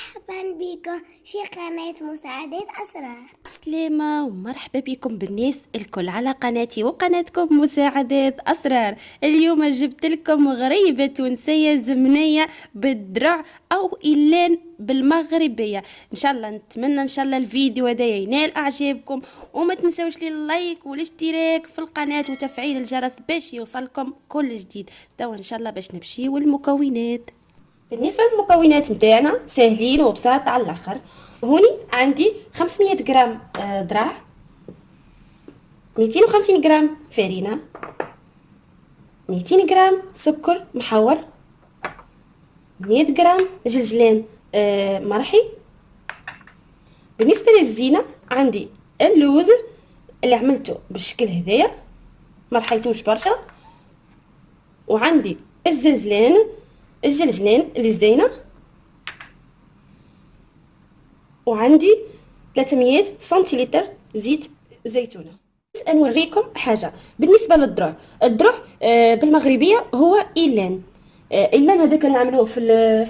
مرحبا بكم في قناة مساعدة أسرار. سلامة ومرحبا بكم بالناس الكل على قناتي وقناتكم مساعدات أسرار. اليوم جبت لكم غريبة تونسية زمنية بالدرع أو إيلان بالمغربية. إن شاء الله نتمنى إن شاء الله الفيديو هذا ينال إعجابكم، وما تنسوش لي اللايك والاشتراك في القناة وتفعيل الجرس باش يوصلكم كل جديد. توا إن شاء الله باش نمشيو المكونات. بالنسبه للمكونات متاعنا ساهلين وبساط على الاخر. هوني عندي 500 غرام ذراع، 250 غرام فرينه، 200 غرام سكر محور، 100 غرام جلجلان مرحي. بالنسبه للزينه عندي اللوز اللي عملته بالشكل هذايا، ما رحيتوش برشا، وعندي الجلجلان اللي زينه، وعندي 300 سنتيلتر زيت زيتونه. نوريكم حاجه بالنسبه للذرع. الذرع بالمغربيه هو ايلان. ايلان هذاك نعملوه في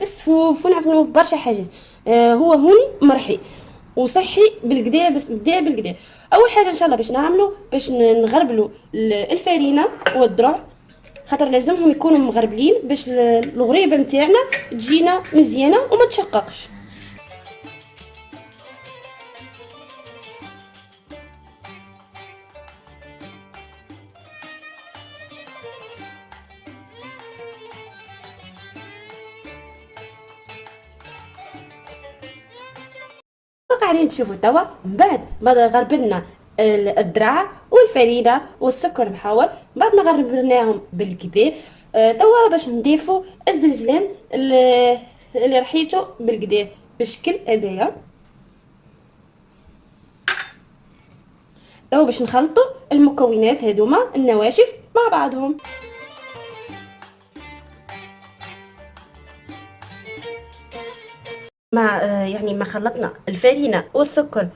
السفوف ونعملوه برشا حاجات. هو هوني مرحي وصحي بالكدا، بس بالكدا. اول حاجه ان شاء الله باش نعملو باش نغربلو الفرينه والذرع، خاطر لازمهم يكونوا مغربلين باش الغريبه نتاعنا تجينا مزيانه وما تشققش. قاعدين تشوفوا توا من بعد ما غربلنا الذراع والفرينه والسكر محور، بعد ما غربلناهم بالكدا توا باش نضيفوا الزلجلان اللي رحيته بالكدا بالشكل هذايا. توا باش نخلطوا المكونات هذوما النواشف مع بعضهم. ما خلطنا الفرينه والسكر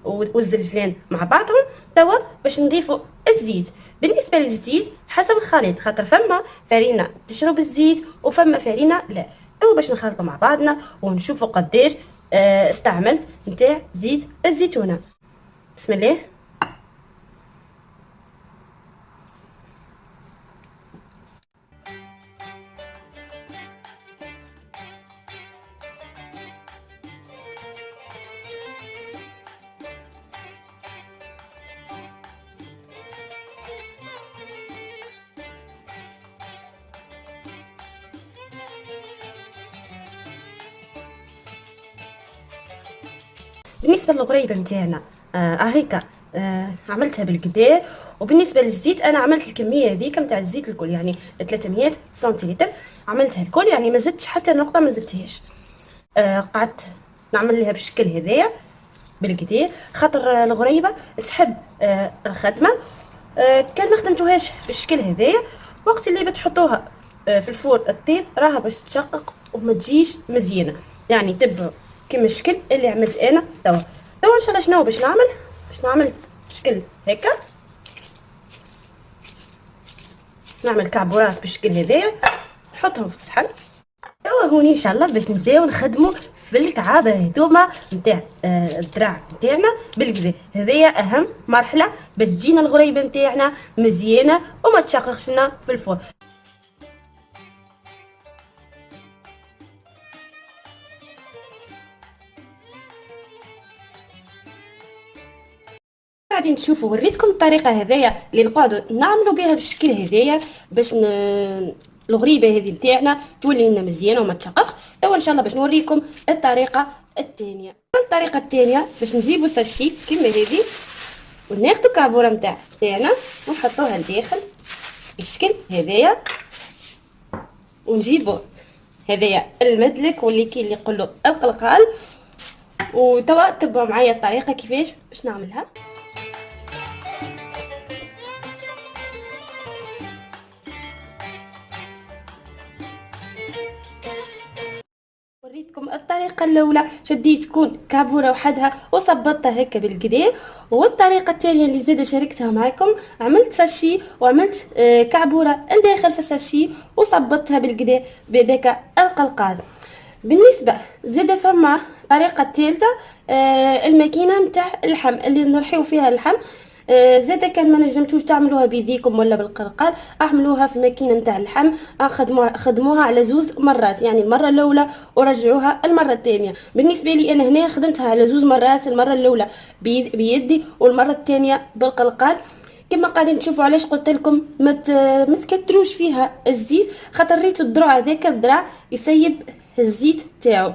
والزلجلان مع بعضهم، توا باش نضيفوا الزيت. بالنسبه للزيت حسب الخليط، خاطر فما فرينه تشرب الزيت وفما فرينه لا. توا باش نخلطوا مع بعضنا ونشوفوا قداش استعملت نتاع زيت الزيتونه. بسم الله. بالنسبه للغريبه نتاعنا هيك عملتها بالكدا. وبالنسبه للزيت انا عملت الكميه هذيك نتاع الزيت الكل، يعني 300 سنتيلتر عملتها الكل، يعني ما زدتش حتى نقطه، ما زدتهاش. قعدت نعمل لها بالشكل هذايا بالكدا، خاطر الغريبه تحب الخدمه. كان ما خدمتوهاش بالشكل هذايا، وقت اللي بتحطوها في الفور الطيب راها باش تشقق وما تجيش مزيانه. يعني تبعوا كيما الشكل اللي عملت انا توا. ان شاء الله شنو باش نعمل شكل هكا، نعمل كعبورات بالشكل هذايا نحطهم في الصحن. توا هوني ان شاء الله باش نبداو نخدموا في الكعابه هذوما نتاع الذراع نتاعنا بالكدا. هذيا اهم مرحله باش تجينا الغريبه نتاعنا مزيانه وما تشققش لنا في الفرن. قاعدين تشوفوا وريتكم الطريقه هذيا اللي نقعدوا نعملوا بها بالشكل هذايا باش الغريبه هذه نتاعنا تولي لنا مزيانه وما تشقق. توا ان شاء الله باش نوريكم الطريقه الثانيه. الطريقه الثانيه باش نجيبوا ساشي كيما هذه وناخذوا كابوره نتاعنا ونحطوها لداخل بالشكل هذايا، ونجيبوا هذايا المدلك واللي كاين اللي يقولوا القلقال. وتوا تبعوا معايا الطريقه كيفاش باش نعملها. وريتكم الطريقه الاولى، شديت كون كابوره وحدها وصبطتها هكا بالكدا. والطريقه الثانيه اللي زاده شاركتها معكم، عملت ساشي وعملت كعبوره الداخل في الساشي وصبطتها بالكدا بهذاك القلقال. بالنسبه زاده فما طريقه ثالثه، الماكينه نتاع اللحم اللي نرحيو فيها اللحم. زاده كان ما نجمتوش تعملوها بيديكم ولا بالقرقال، اعملوها في الماكينه نتاع اللحم. خدموها على زوز مرات، يعني المره الاولى ورجعوها المره الثانيه. بالنسبه لي انا هنا خدمتها على زوز مرات، المره الاولى بيدي والمره الثانيه بالقرقال. كما قاعدين تشوفوا، علاش قلت لكم ما تكتروش فيها الزيت، خاطر ريتو الذراع هذاك الذراع يسيب الزيت تاعو.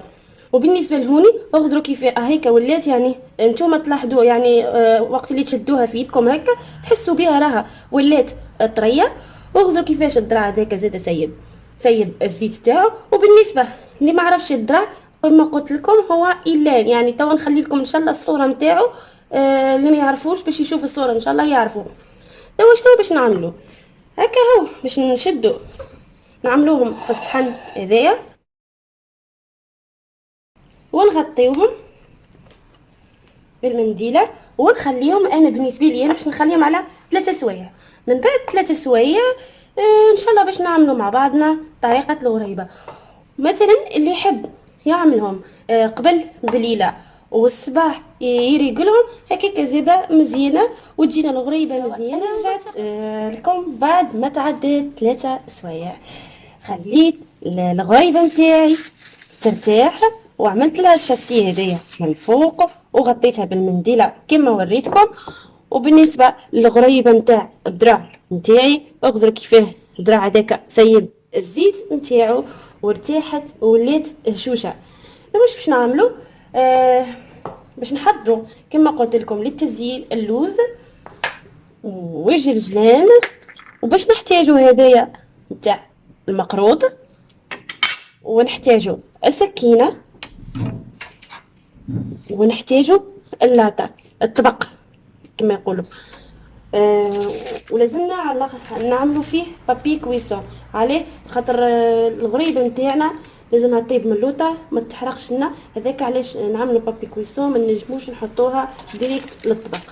وبالنسبه لهوني اغدروا كيف هيك ولات، يعني نتوما تلاحظوا يعني وقت اللي تشدوها في يدكم هكا تحسوا بها راها ولات طريه. واغدروا كيفاش الذراع هذاك زاد سيب الزيت تاعو. وبالنسبه اللي ما عرفش الذراع، كما قلت لكم هو إلان، يعني توا نخلي لكم ان شاء الله الصوره نتاعو. اللي ما يعرفوش باش يشوف الصوره ان شاء الله يعرفوا. توا شنو باش نعملوا هكا؟ هو باش نشدوا نعملوهم في الصحن هذايا ونغطيوهم بالمنديله ونخليهم. انا بالنسبه لي انا باش نخليهم على 3 سوايع. من بعد 3 سوايع ان شاء الله باش نعملوا مع بعضنا طريقه الغريبه. مثلا اللي يحب يعملهم قبل بليله والصباح يريقلهم هكاك زاده مزيانه وتجينا الغريبه مزيانه. رجعت لكم بعد ما تعدت 3 سوايع، خليت الغريبه نتاعي ترتاح وعملت لها الشاسيه هدايا من الفوق وغطيتها بالمنديله كما وريتكم. وبالنسبه للغريبه نتاع الذراع نتاعي، اقدر كيفاه الذراع هذاك سيب الزيت نتاعو وارتاحت وولات هشوشه. باش نعملوا باش نحضروا كما قلت لكم للتزيين اللوز والجلجلان. وباش نحتاجوا هدايا نتاع المقروط، ونحتاجوا السكينه، ونحتاجوا اللاطه الطبق كما يقولوا. ولازمنا على نعملوا فيه بابي كويسون عليه، خاطر الغريبه نتاعنا لازمها طيب من اللوطه ما تحرقش لنا. هذاك علاش نعملوا بابي كويسون، ما نجموش نحطوها ديريكت للطبق.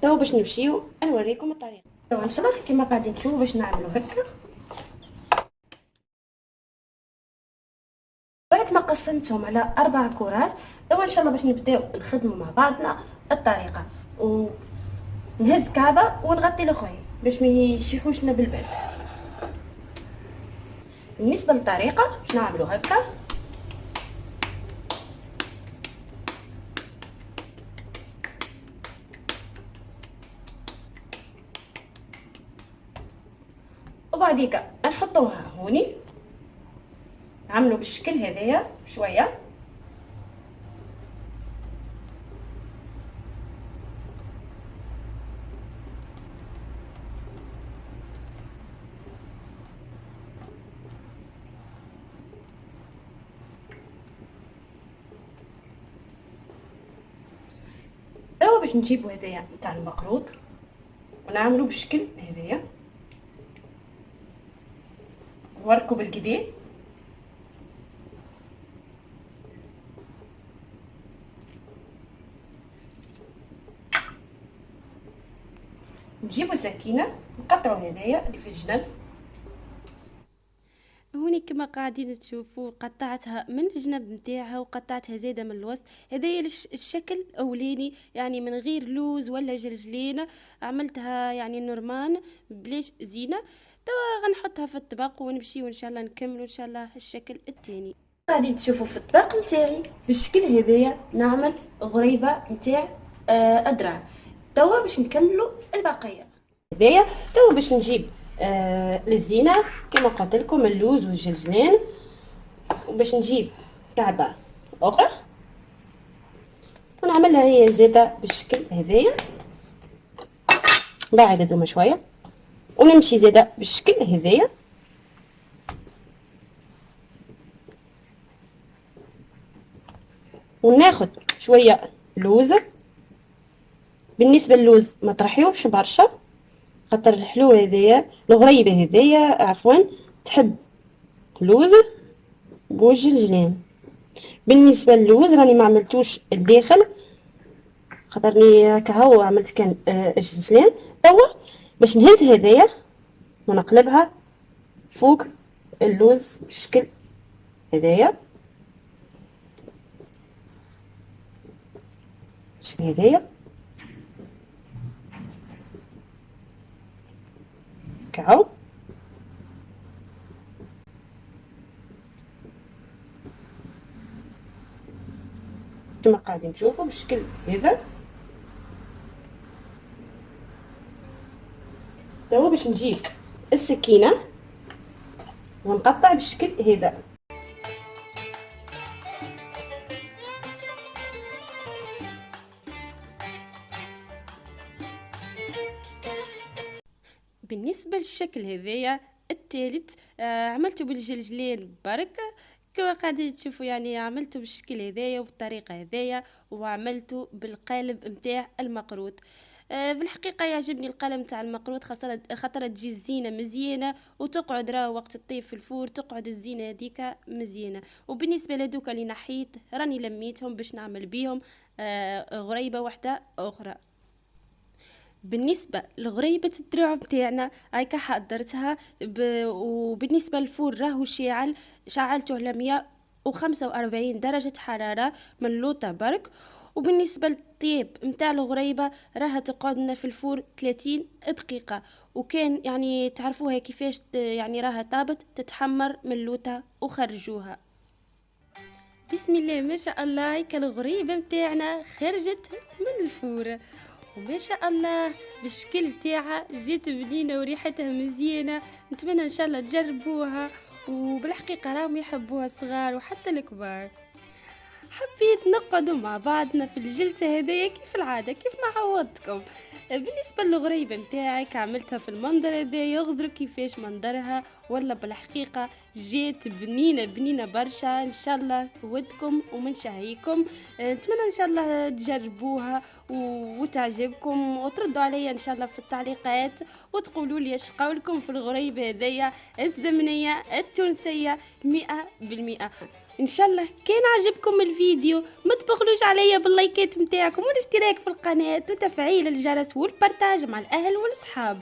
توا باش نمشيو نوريكم الطريقه. توا ان شاء الله كما قاعدين تشوفوا باش نعملوا هكا. بعد ما قسمتهم على 4 كرات، توا ان شاء الله باش نبداو نخدموا مع بعضنا الطريقه. ونهز كعبه ونغطي الاخرين باش ما يشيحوش لنا بالبرد. بالنسبه للطريقه باش نعملوا هكا. وبعديك نحطوها هوني، نعملوا بالشكل هذايا شويه. توا باش نجيبوا هذايا نتاع المقروط ونعملوا بالشكل هذايا، نوركوا بالكدا. نجيبوا سكينه نقطعوا هذايا اللي في الجنب. هوني كما قاعدين تشوفوا قطعتها من الجنب نتاعها وقطعتها زاده من الوسط. هذايا الشكل الاولاني، يعني من غير لوز ولا جلجلين، عملتها يعني نورمان بلاش زينه. توا غنحطها في الطبق ونمشيو ان شاء الله نكملوا ان شاء الله الشكل الثاني. غادي تشوفوا في الطبق نتاعي بالشكل هذايا نعمل غريبه نتاع الذراع. توا باش نكملوا البقيه هذايا. توا باش نجيب للزينه كما قلت لكم اللوز والجلجلان، وباش نجيب كعبه اخرى ونعملها هي زاده بالشكل هذايا. بعد هذوما شويه ونمشي زاده بالشكل هذايا. وناخد شويه لوز. بالنسبه للوز ما طرحيوش برشا، خاطر الحلو هذايا الغريبه هذايا عفوا تحب لوز والجلجلان. بالنسبه للوز راني ما عملتوش الداخل، خاطرني كهو عملت كان الجلجلان. توا باش نهز هذايا ونقلبها فوق اللوز بالشكل هذايا. بالشكل هذايا كاو. كما قاعدين تشوفوا بالشكل هذا. توا باش نجيب السكينه ونقطع بالشكل هذا. بالنسبة للشكل هذايا الثالث عملته بالجلجلين برك كما قاعدين تشوفوا، يعني عملته بالشكل هذايا وبالطريقة هذايا، وعملته بالقالب متاع المقروط. بالحقيقة يعجبني القلم تاع المقروط، خاطر تجي الزينة مزيانة وتقعد راه وقت الطيب في الفور تقعد الزينة هذيك مزيانة. وبالنسبة لدوكا اللي نحيت راني لميتهم باش نعمل بيهم غريبة واحدة أخرى. بالنسبة لغريبة الدروع متاعنا هايكا حضرتها وبالنسبة للفور راهو شعلته على 145 درجة حرارة من لوطة برك. وبالنسبة للطيب متاع الغريبة راها تقعدنا في الفور 30 دقيقة، وكان يعني تعرفوها كيفاش يعني راها طابت تتحمر من لوطة وخرجوها. بسم الله ما شاء الله، هيك الغريبة متاعنا خرجت من الفور وما شاء الله بالشكل تاعها جيت بنينة وريحتها مزيانة. نتمنى ان شاء الله تجربوها، وبالحقيقة راهم يحبوها الصغار وحتى الكبار. حبيت نقعدوا مع بعضنا في الجلسة هذيا كيف العادة كيف ما عودتكم. بالنسبة للغريبة متاعك عملتها في المنظر هذا يغزروا كيفاش منظرها، ولا بالحقيقة جيت بنينة برشا. ان شاء الله ودكم ومن شهيكم. نتمنى ان شاء الله تجربوها وتعجبكم، وتردوا عليا ان شاء الله في التعليقات وتقولوا لي ايش قولكم في الغريبة هذيا الزمنية التونسية 100%. ان شاء الله كان عجبكم الفيديو ما تبخلوش عليا باللايكات متاعكم والاشتراك في القناة وتفعيل الجرس والبرتاج مع الاهل والاصحاب.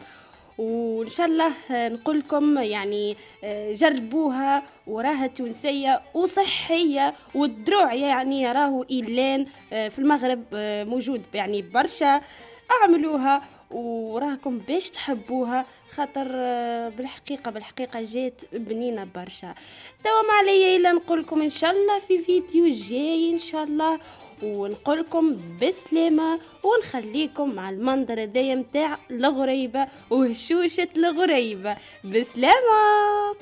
وان شاء الله نقول لكم يعني جربوها، وراها تونسية وصحية، والدروع يعني راهو إيلان في المغرب موجود يعني برشا. اعملوها وراكم باش تحبوها، خاطر بالحقيقة جات بنينة برشا. توا ما عليا الا نقولكم ان شاء الله في فيديو جاي ان شاء الله، ونقولكم بسلامة ونخليكم مع المنظر هذايا متاع الغريبة وهشوشة الغريبة. بسلامة.